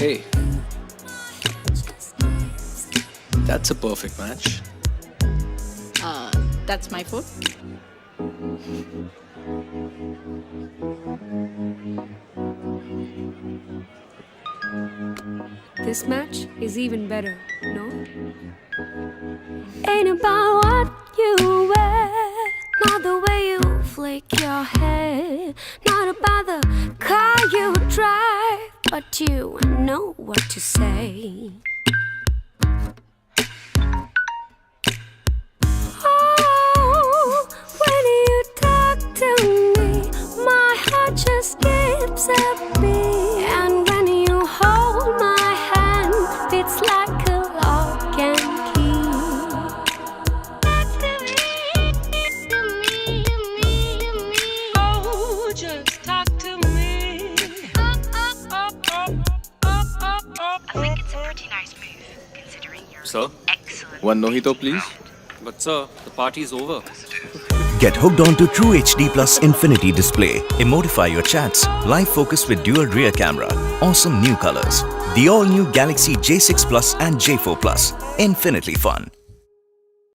Hey, that's a perfect match. That's my food. This match is even better, no? Ain't about what you wear, not the way you flick your hair, not about the car you drive, but you know what to say. Oh, when you talk to me, my heart just skips a beat, and when you hold my hand, it's like a lock and key. Oh, just talk to me. I think it's a pretty nice move, considering you're Sir, excellent. one mojito, please. But sir, the party's over. Get hooked on to True HD Plus Infinity Display. Emotify your chats. Live focus with dual rear camera. Awesome new colors. The all-new Galaxy J6 Plus and J4 Plus. Infinitely fun.